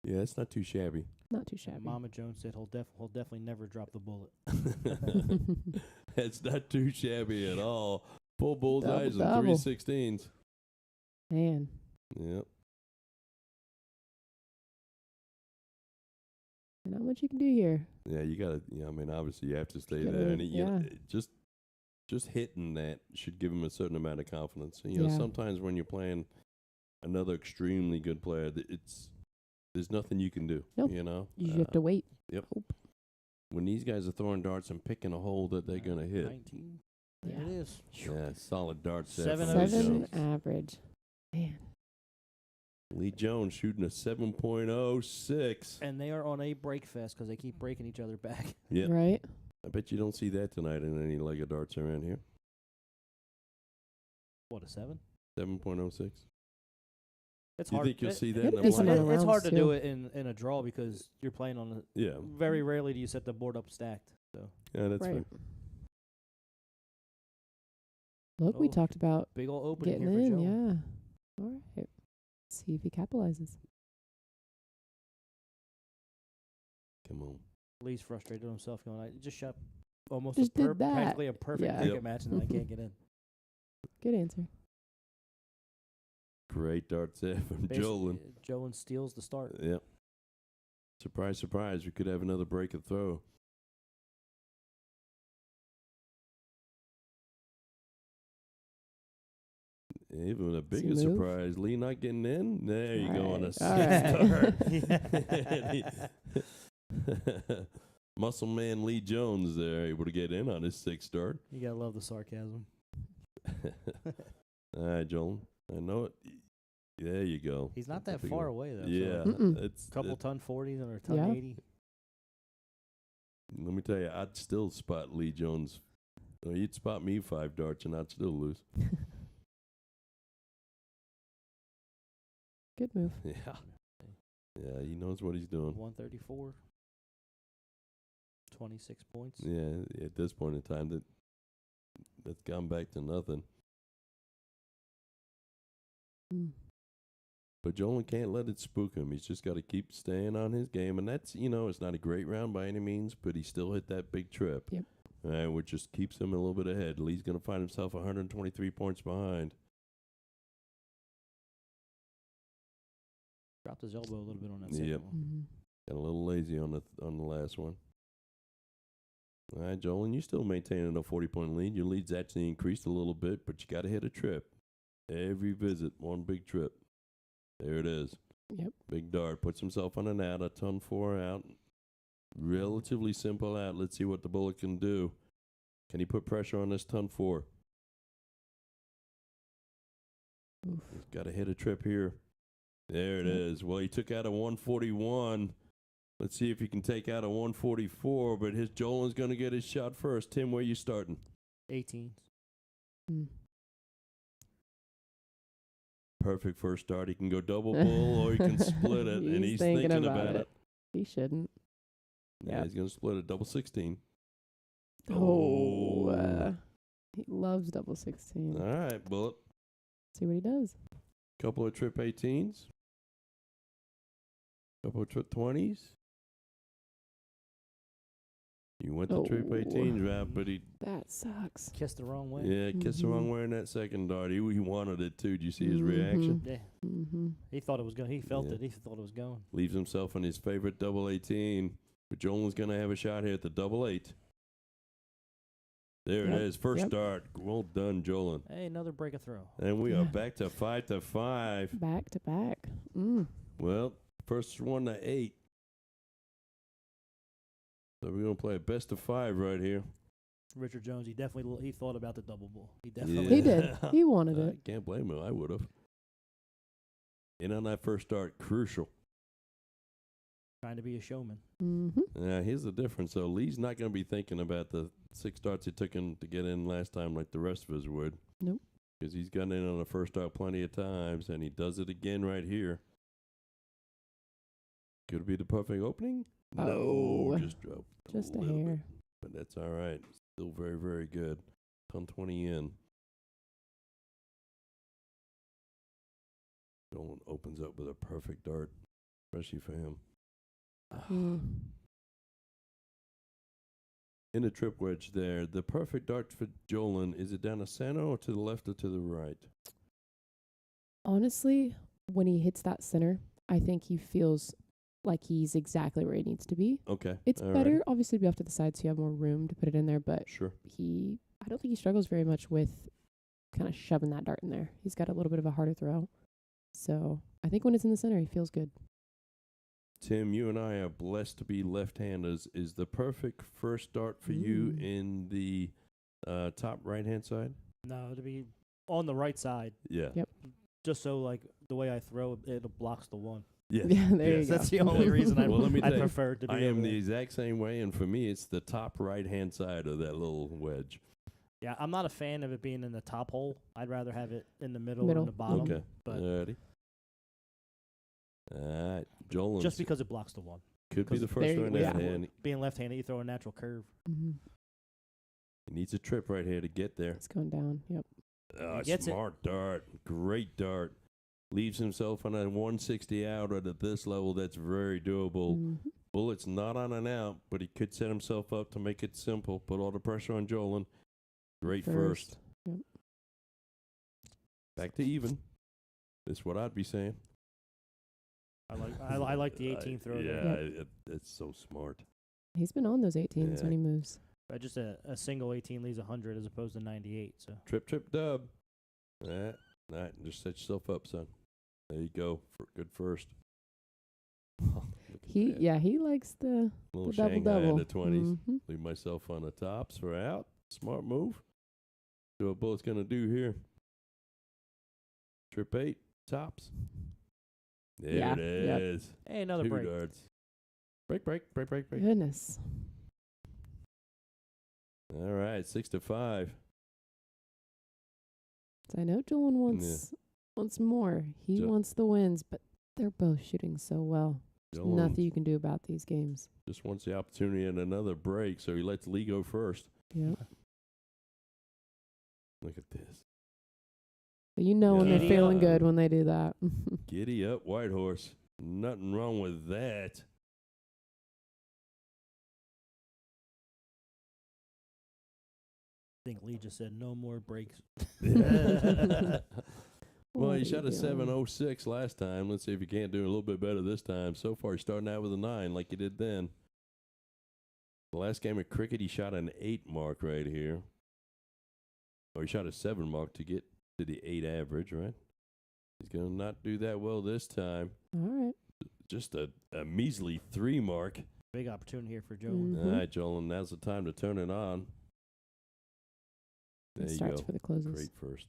Yeah, it's not too shabby. Not too shabby. Mama Jones said he'll definitely never drop the bullet. It's not too shabby at all. Full bullseyes and Double. 3/16. Man. Yep. Not much you can do here. Yeah, you gotta. Yeah, I mean, obviously you have to stay Gotta- there, and you know, yeah. just hitting that should give him a certain amount of confidence. And, you know, Yeah. sometimes when you're playing another extremely good player, there's nothing you can do. Nope. You know, You just have to wait. Yep. Hope. When these guys are throwing darts and picking a hole that they're gonna hit. 19. There Yeah. it is. Yeah, solid darts. there Seven from Lee out of Seven Jones. average. Man. Lee Jones shooting a 7.06. And they are on a break fest because they keep breaking each other back. Yeah, Right? I bet you don't see that tonight in any leg of darts around here. What, a 7? 7.06. It's You hard. think you'll see that Get in a a decent line? amount of It's hard rounds, to do too. it in a draw because you're playing on a. Yeah, Very rarely do you set the board up stacked. So yeah, that's Right. fair. Look, we Oh, talked about big old opening getting here for in. Joe. Yeah. All right. See if he capitalizes. Come on. Lee's frustrated with himself, going, "I just shot almost Just a did that." practically a perfect Yeah. cricket Yep. match, and I can't get in." Good answer. Great darts there from Basically, Jolen. Jolen steals the start. Yep. Surprise, surprise. We could have another break of throw. Even a bigger move? surprise. Lee not getting in. There you go on a Alright. six start. Muscle man Lee Jones there able to get in on his sixth start. You gotta love the sarcasm. All right, Joel. I know it. There you go. He's not That's a that big far one. away though. Yeah, Mm-mm. it's Couple ton 40s or a ton Yeah. 80. Let me tell you, I'd still spot Lee Jones. You'd spot me 5 darts and I'd still lose. Good move. Yeah, yeah, he knows what he's doing. 134. 26 points. Yeah, at this point in time, that's gone back to nothing. Mm. But Jolen can't let it spook him. He's just got to keep staying on his game. And that's, it's not a great round by any means, but he still hit that big trip. Yep. Which just keeps him a little bit ahead. Lee's going to find himself 123 points behind. Dropped his elbow a little bit on that second Yep. one. Mm-hmm. Got a little lazy on the last one. All right, Jolen, you still maintaining a 40-point lead. Your lead's actually increased a little bit, but you got to hit a trip. Every visit, one big trip. There it is. Yep. Big dart puts himself on an out, a ton 4 out. Relatively simple out. Let's see what the bullet can do. Can he put pressure on this ton 4? Oof. He's got to hit a trip here. There it Yep. is. Well, he took out a 141. Let's see if he can take out a 144, but his Jolen's going to get his shot first. Tim, where you starting? 18s. Mm. Perfect first start. He can go double bull or he can split it, and he's thinking about it. He shouldn't. Yeah, Yep. he's going to split it. Double 16. He loves double 16. All right, bullet. See what he does. Couple of trip 18s. Couple of trip 20s. You went the trip Oh. 18s route, but he That sucks. Kissed the wrong way. kissed the wrong Mhm. way in that second dart. He wanted it too. Did you see his Mhm. reaction? Yeah. Mm-hmm. He thought it was going. He felt Yeah. it. He thought it was going. Leaves himself on his favorite double 18. But Jolen's going to have a shot here at the double 8. There Yep, it is. First yep. start. Well done, Jolen. Hey, another break a throw. And we are Yeah. back to 5-5. Back to back. Mm. Well, first one to 8. So we're going to play a best of 5 right here. Richard Jones, he thought about the double bull. He definitely He Yeah. did. He wanted I it. can't blame him. I would have. And on that first start, crucial. trying to be a showman. Mm-hmm. Here's the difference, though. Lee's not going to be thinking about the 6 starts he took him to get in last time like the rest of us would. Nope. Because he's gotten in on the first start plenty of times, and he does it again right here. Could it be the perfect opening? Oh. No, just dropped Just a little bit. hair. But that's all right. Still very, very good. 120 in. Jolen opens up with a perfect dart, especially for him. In the trip wedge there, the perfect dart for Jolen, is it down the center or to the left or to the right? Honestly, when he hits that center, I think he feels like he's exactly where he needs to be. Okay. It's all better, right. obviously, to be off to the side so you have more room to put it in there, but Sure. I don't think he struggles very much with kind of shoving that dart in there. He's got a little bit of a harder throw. So I think when it's in the center, he feels good. Tim, you and I are blessed to be left-handers. Is the perfect first dart for you in the top right-hand side? No, to be on the right side. Yeah. Yep. Just so, like, the way I throw it blocks the one. Yes. Yeah, there you go. That's the only reason Well, let me I tell you, prefer to be I over am there. the exact same way, and for me, it's the top right-hand side of that little wedge. Yeah, I'm not a fan of it being in the top hole. I'd rather have it in the middle, Middle. or in the bottom. Okay. But Alrighty. All right. Jolen. just because it blocks the one. could be the 'cause first there you one go. out, Yeah. and Being left-handed, you throw a natural curve. Mm-hmm. he needs a trip right here to get there. It's going down. Yep. Oh, gets it. smart dart. Great dart. Leaves himself on a 160 out at this level. That's very doable. Mhm. Bullet's not on an out, but he could set himself up to make it simple. Put all the pressure on Jolen. Great first. Yep. Back to even. That's what I'd be saying. I like the 18 throw Yeah, there. it's so smart. He's been on those 18s Yeah. when he moves. But just a single 18 leaves 100 as opposed to 98. So Trip, dub. All right, just set yourself up, son. There you go. For good first. Look at that. He likes the Little double Shanghai in double. the 20s. Mhm. Leave myself on the tops for out. Smart move. See what Bullet's going to do here. Trip 8, tops. There Yeah, it yep. is. hey, another 2 break. darts. Break. Goodness. All right, 6-5. So I know Jolen wants more. He Jo- wants the wins, but they're both shooting so well. There's Jolen nothing you can do about these games. just wants the opportunity at another break, so he lets Lee go first. Yep. Look at this. But you know when they're Yeah. feeling good when they do that. Giddy up, White Horse. Nothing wrong with that. I think Lee just said no more breaks. Well, What he are shot you a doing? 7.06 last time. Let's see if he can't do a little bit better this time. So far, he's starting out with a 9 like he did then. The last game of cricket, he shot an 8 mark right here. Or he shot a 7 mark to get to the 8 average, right? He's going to not do that well this time. All right. Just a measly 3 mark. Big opportunity here for Jolen. Mhm. All right, Jolen, now's the time to turn it on. There It you starts go. for the closes. Great first.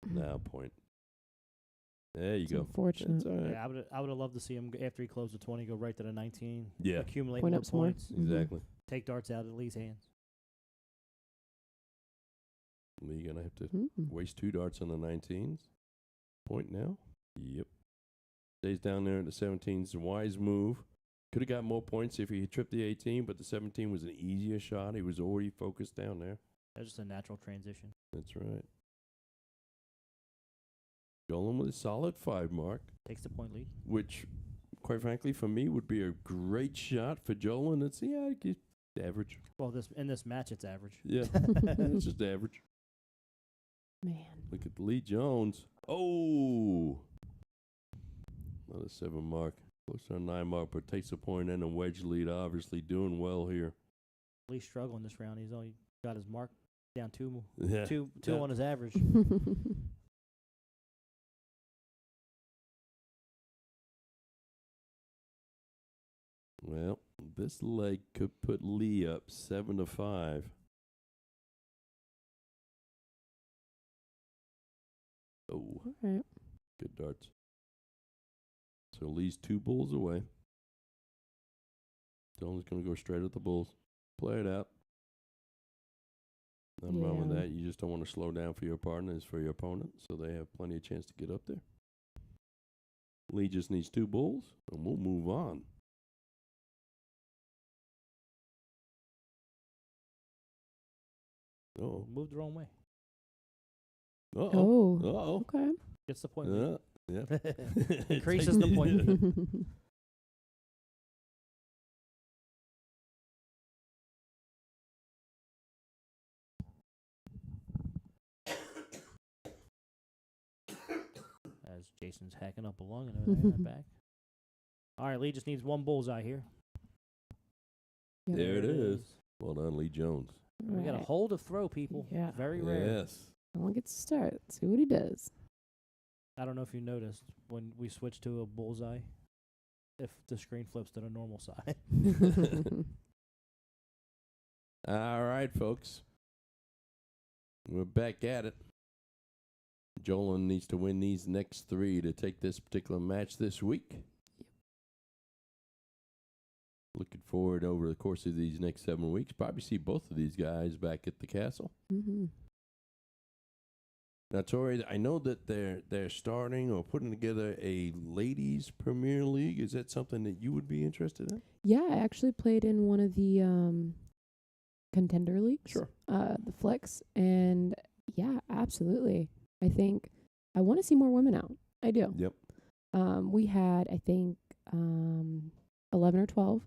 Now point. There you It's go. unfortunate. That's all right. Yeah, I would have loved to see him after he closed the 20 go right to the 19. Yeah. Accumulate Point more up some more. points. Mhm. Exactly. Take darts out of Lee's hands. Lee gonna have to Mm. waste 2 darts on the 19s. Point now. Yep. Stays down there at the 17s. Wise move. Could have got more points if he had tripped the 18, but the 17 was an easier shot. He was already focused down there. That's just a natural transition. That's right. Jolen with a solid 5 mark, Takes the point lead. which, quite frankly, for me would be a great shot for Jolen. It's average. Well, in this match, it's average. Yeah, it's just average. Man. Look at Lee Jones. Oh, another 7 mark. Close to a 9 mark, but takes a point and a wedge lead. Obviously doing well here. Lee's struggling this round. He's only got his mark down two Yeah. Yeah. on his average. Well, this leg could put Lee up 7-5. Oh, All right. good darts. So Lee's 2 bulls away. Jolen's going to go straight at the bulls. Play it out. Nothing wrong with Yeah. that. You just don't want to slow down for your partner. It's for your opponent, so they have plenty of chance to get up there. Lee just needs 2 bulls, and we'll move on. Oh. Moved the wrong way. Uh-oh. Oh. Uh-oh. Okay. Gets the point. Lee. Yeah. Increases the point. As Jason's hacking up a lung and everything back. All right, Lee just needs one bullseye here. Yep. There it is. Well done, Lee Jones. We got to Right. hold a throw, people. Yeah. Very rare. Yes. Someone gets to start. Let's see what he does. I don't know if you noticed when we switched to a bullseye, if the screen flips to the normal side. All right, folks. We're back at it. Jolen needs to win these next 3 to take this particular match this week. Looking forward over the course of these next 7 weeks. Probably see both of these guys back at the castle. Mm-hmm. Now, Tori, I know that they're starting or putting together a ladies' Premier League. Is that something that you would be interested in? Yeah, I actually played in one of the contender leagues. Sure. The Flex. And yeah, absolutely. I think I want to see more women out. I do. Yep. We had, I think, 11 or 12,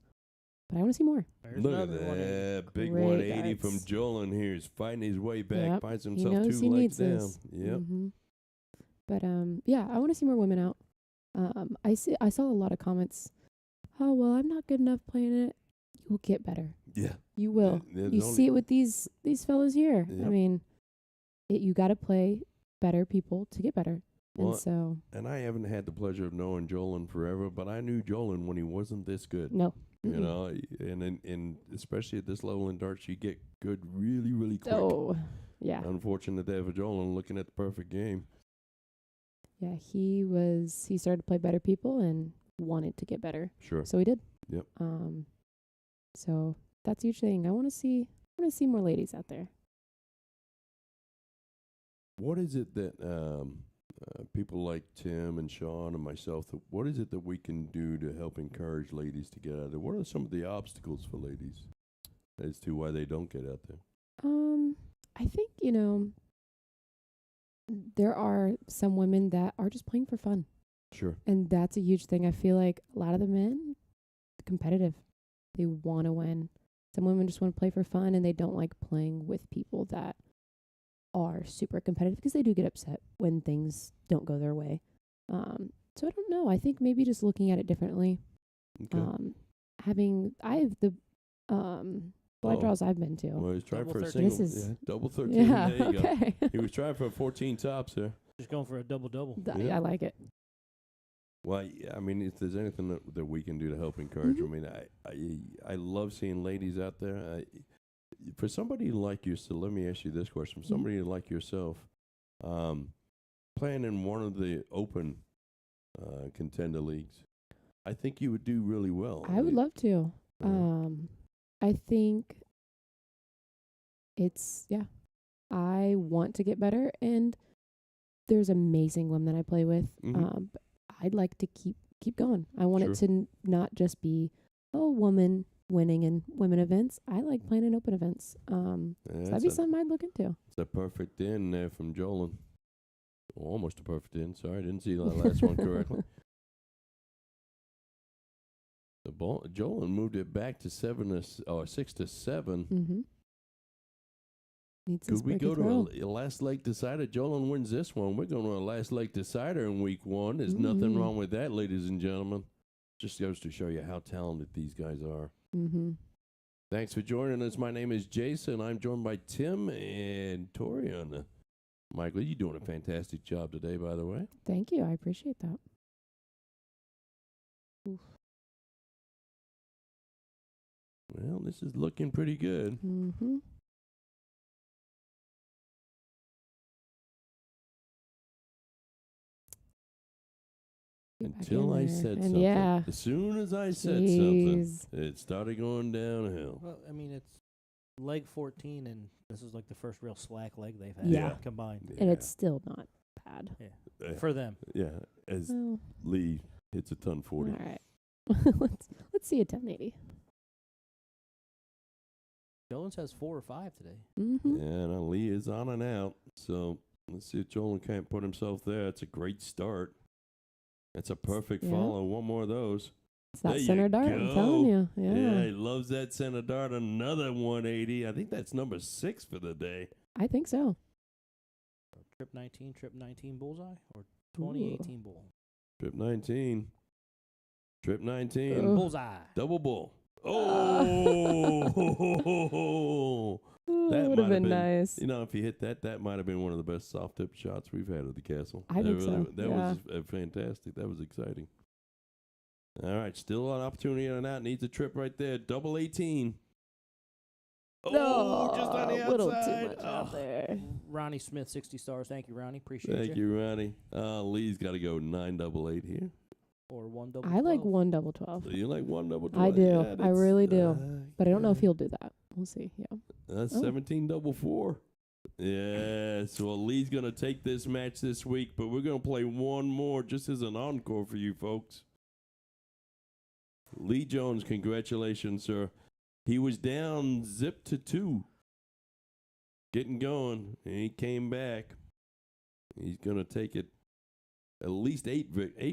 but I want to see more. There's Look at another 180. that. Big Great 180 from darts. Jolen here. He's fighting his way back, Yep. finds He himself knows 2 he legs needs down. this. Yep. Mm-hmm. But yeah, I want to see more women out. I saw a lot of comments. Oh well, I'm not good enough playing it. You will get better. Yeah. You will. You see it with these fellas here. Yep. I mean, you got to play better people to get better. Well, And so and I haven't had the pleasure of knowing Jolen forever, but I knew Jolen when he wasn't this good. no. You Mm-mm. know, and especially at this level in darts, you get good really, really quick. Oh, yeah. Unfortunate day for Jolen looking at the perfect game. Yeah, he started to play better people and wanted to get better. Sure. So he did. Yep. So that's a huge thing. I want to see more ladies out there. What is it that people like Tim and Sean and myself, what is it that we can do to help encourage ladies to get out there? What are some of the obstacles for ladies as to why they don't get out there? I think, there are some women that are just playing for fun. Sure. And that's a huge thing. I feel like a lot of the men, competitive. They want to win. Some women just want to play for fun and they don't like playing with people that are super competitive because they do get upset when things don't go their way. So I don't know. I think maybe just looking at it differently. Okay. I have the flag draws I've been to. Well, he's trying Double for a 13. single. This is- Yeah, double 13. Yeah, There you go. okay. He was trying for 14 tops here. Just going for a double-double. Yeah. I like it. Well, I mean, if there's anything that we can do to help encourage, Mhm. I mean, I love seeing ladies out there. For somebody like you, so let me ask you this question: for somebody like yourself, playing in one of the open contender leagues, I think you would do really well. I would love to. Uh-huh. I think I want to get better, and there's amazing women that I play with. Mhm. But I'd like to keep going. I want it Sure. to not just be a woman winning in women events. I like playing in open events. So that'd be something I'd look into. It's a perfect in there from Jolen. Almost a perfect in. Sorry, I didn't see the last one correctly. The ball, Jolen moved it back to 6 to 7. Mm-hmm. Needs this Could we breaky go throw. to a last leg decider? Jolen wins this one. We're going to a last leg decider in week 1. There's nothing Mhm. wrong with that, ladies and gentlemen. Just goes to show you how talented these guys are. Mm-hmm. Thanks for joining us. My name is Jason. I'm joined by Tim and Tori on the Michael. You're doing a fantastic job today, by the way. Thank you. I appreciate that. Oof. Well, this is looking pretty good. Mm-hmm. Until I said something. Yeah. As soon as I said something, Jeez. it started going downhill. Well, I mean, it's leg 14, and this is like the first real slack leg they've had Yeah. combined. And it's still not bad. Yeah. For them. Yeah, as Well, Lee hits a ton 40. all right. Let's see a 1080. Jolen has 4 or 5 today. Mm-hmm. Yeah, no, Lee is on and out. So let's see if Jolen can't put himself there. That's a great start. That's a perfect Yeah. follow. One more of those. It's that There you center dart, I'm telling you. Yeah, Yeah. he loves that center dart. Another 180. I think that's number 6 for the day. I think so. Trip 19 bullseye or 2018 bull. Trip 19. Trip 19. Ugh. Bullseye. Double bull. Oh! That would might have been nice. You know, if he hit that, that might have been one of the best soft tip shots we've had at the castle. I think so. That Yeah. was fantastic. That was exciting. All right, still an opportunity on that. Needs a trip right there. Double 18. Oh, just on the a little outside. too much out there. Ronnie Smith, 60 stars. Thank you, Ronnie. Appreciate Thank you, Ronnie. Lee's got to go 9 double 8 here. Or 1 double. I like 12. 1 double 12. So you like 1 double 12? I do. Yeah, I that's, really do. But I don't know if yeah. he'll do that. We'll see. Yeah. That's Oh. 17 double 4. Yeah, so Lee's going to take this match this week, but we're going to play one more just as an encore for you folks. Lee Jones, congratulations, sir. He was down zip to 2, getting going, and he came back. He's going to take it at least 8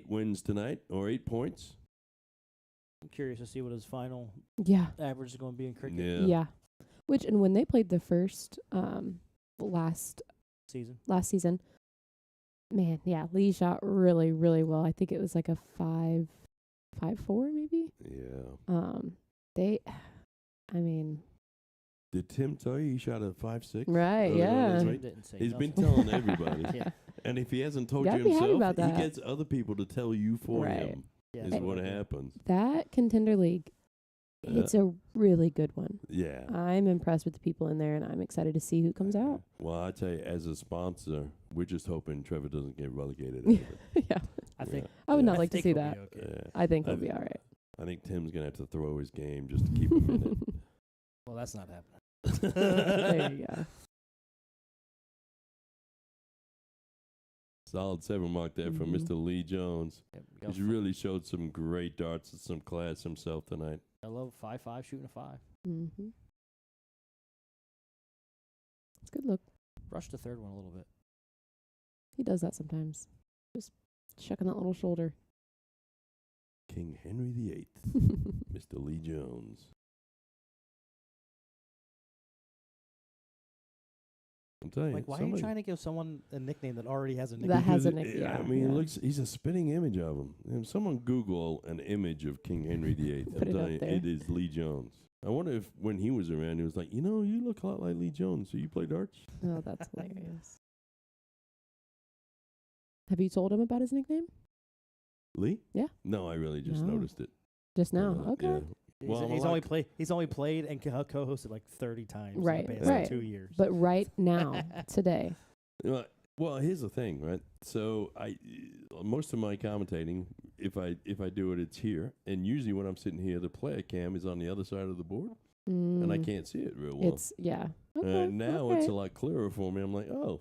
wins tonight, or 8 points. I'm curious to see what his final Yeah. average is going to be in cricket Yeah. Which, and when they played the first last season. man, yeah, Lee shot really, really well. I think it was like a 5.4 maybe. Yeah. I mean, Did Tim tell you he shot a 5.6? right, earlier on yeah. this He week? didn't say He's been nothing. telling everybody. Yeah. And if he hasn't told Gotta you be happy himself, about he that. gets other people to tell you for Right. him, Yeah, is that's what I do. happens. That contender league, it's a really good one. Yeah. I'm impressed with the people in there, and I'm excited to see who comes out. Well, I tell you, as a sponsor, we're just hoping Trevor doesn't get relegated out of it. Yeah. I think I would Yeah. not like to think see he'll that. be okay. Yeah. I think he'll be all right. I think Tim's going to have to throw his game just to keep him in Well, that's not happening. it. There you go. Solid 7 mark there from Mhm. Mr. Lee Jones. Yep, He's really showed some great darts and some class himself tonight. I love 5-5 shooting a 5. Mm-hmm. It's a good look. Rush the third one a little bit. He does that sometimes. Just shucking that little shoulder. King Henry VIII, Mr. Lee Jones. I'm telling you, Like, why are you trying to give someone a nickname that already has a nickname? That has a Because nick. it- Yeah. I mean, yeah. it looks. He's a spitting image of him. And someone Google an image of King Henry VIII. Put I'm it telling up you, there. it is Lee Jones. I wonder if when he was around, he was like, you know, you look a lot like Lee Jones. So you play darts? Oh, that's hilarious. Have you told him about his nickname? Lee? Yeah. No, I really just No. noticed it. Just now. Okay. Yeah. He's, Well, he's I'm only like- played. He's only played and co-hosted like 30 times. Right, In the past right. 2 years. But right now, today. Well, here's the thing, right? So most of my commentating, if I do it, it's here, and usually when I'm sitting here, the player cam is on the other side of the board, and I can't see it real well. It's, yeah. Okay, Now okay. it's a lot clearer for me. I'm like, oh,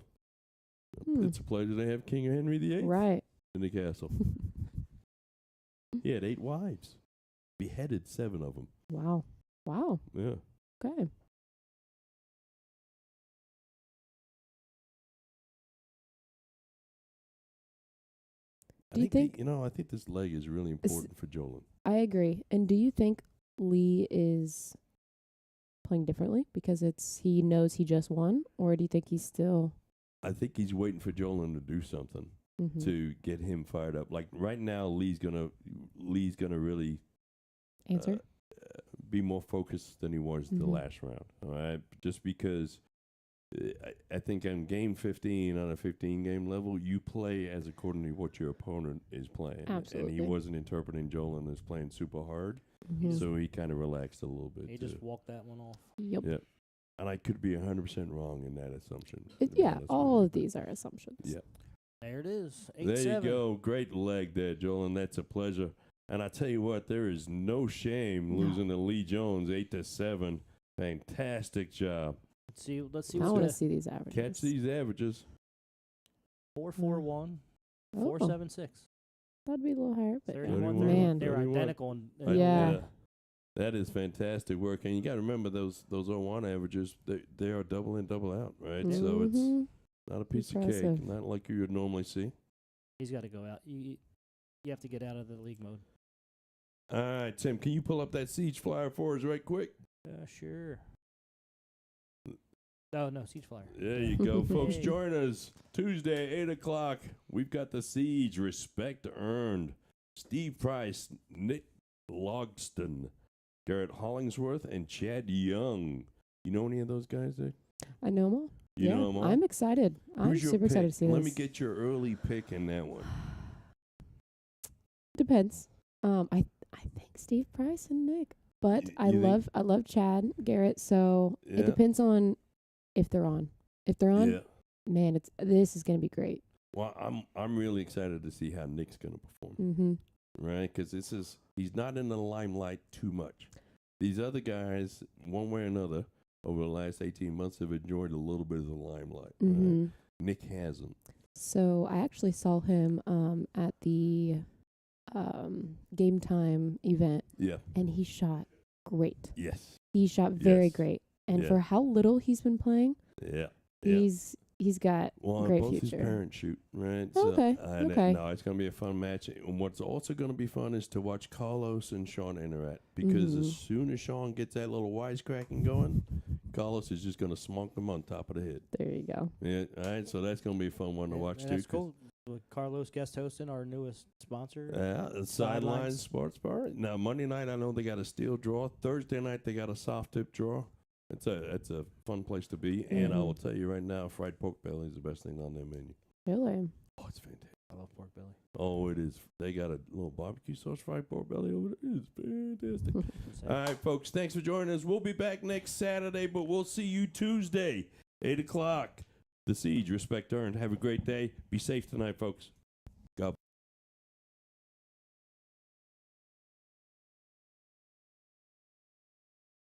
Hmm. it's a pleasure to have King Henry VIII Right. in the castle. He had 8 wives, beheaded 7 of them. Wow. Wow. Yeah. Okay. Do you think- I think this leg is really important for Jolen. I agree. And do you think Lee is playing differently because he knows he just won, or do you think he's still I think he's waiting for Jolen to do something mhm, to get him fired up. Like right now, Lee's gonna really answer? be more focused than he was the Mhm. last round. All right, just because I think on game 15 on a 15-game level, you play as according to what your opponent is playing. Absolutely. And he wasn't interpreting Jolen as playing super hard, Mhm. so he kind of relaxed a little bit. he too. just walked that one off. Yep. Yep. And I could be 100% wrong in that assumption. to be Yeah, honest with all you, of but- these are assumptions. Yeah. There it is. There you 8-7. go. Great leg there, Jolen. That's a pleasure. And I tell you what, there is no shame No. losing to Lee Jones 8-7. Fantastic job. Let's see I what's want to that. see these averages. Catch these averages. 4-4-1, Oh, 4-7-6. that'd be a little higher, but 31, man. They were 31. identical. In, I- Yeah. That is fantastic work, and you got to remember those 0-1 averages. They are double in, double out, right? So it's not a piece of Impressive. cake, not like you would normally see. He's got to go out. You have to get out of the league mode. All right, Tim, can you pull up that Siege flyer for us right quick? Sure. No, Siege Flyer. There you go, folks. Hey. Join us Tuesday, 8 o'clock. We've got the Siege, Respect Earned. Steve Price, Nick Logston, Garrett Hollingsworth, and Chad Young. You know any of those guys there? I know them all. You know them all? I'm excited. I'm Who's your super excited pick? to see this. Let me get your early pick in that one. Depends. I think Steve Price and Nick, but You I think- love Chad Garrett. So Yeah. it depends on if they're on. If they're on, Yeah. man, this is gonna be great. Well, I'm really excited to see how Nick's going to perform, Mm-hmm. right? Because he's not in the limelight too much. These other guys, one way or another, over the last 18 months, have enjoyed a little bit of the limelight. Mm-hmm. Right? Nick hasn't. So I actually saw him at the game time event, Yeah. and he shot great. Yes. He shot very Yes. great, and Yeah. for how little he's been playing, Yeah. Yeah. he's got Well, great both his future. parents shoot, right? Okay, okay. No, it's going to be a fun match. And what's also going to be fun is to watch Carlos and Sean interact. Because as soon as Sean gets that little wisecracking going, Carlos is just going to smunk them on top of the head. There you go. Yeah, all right. So that's going to be a fun one to watch, and too. that's cool. With Carlos guest hosting our newest sponsor. The Sidelines Sidelines. Sports Bar. Now, Monday night, I know they got a steel draw. Thursday night, they got a soft tip draw. It's a fun place to be. And I will tell you right now, fried pork belly is the best thing on their menu. Really? Oh, it's fantastic. I love pork belly. Oh, it is. They got a little barbecue sauce fried pork belly over there. It's fantastic. All right, folks. Thanks for joining us. We'll be back next Saturday, but we'll see you Tuesday, 8 o'clock. The Siege, Respect Earned. Have a great day. Be safe tonight, folks.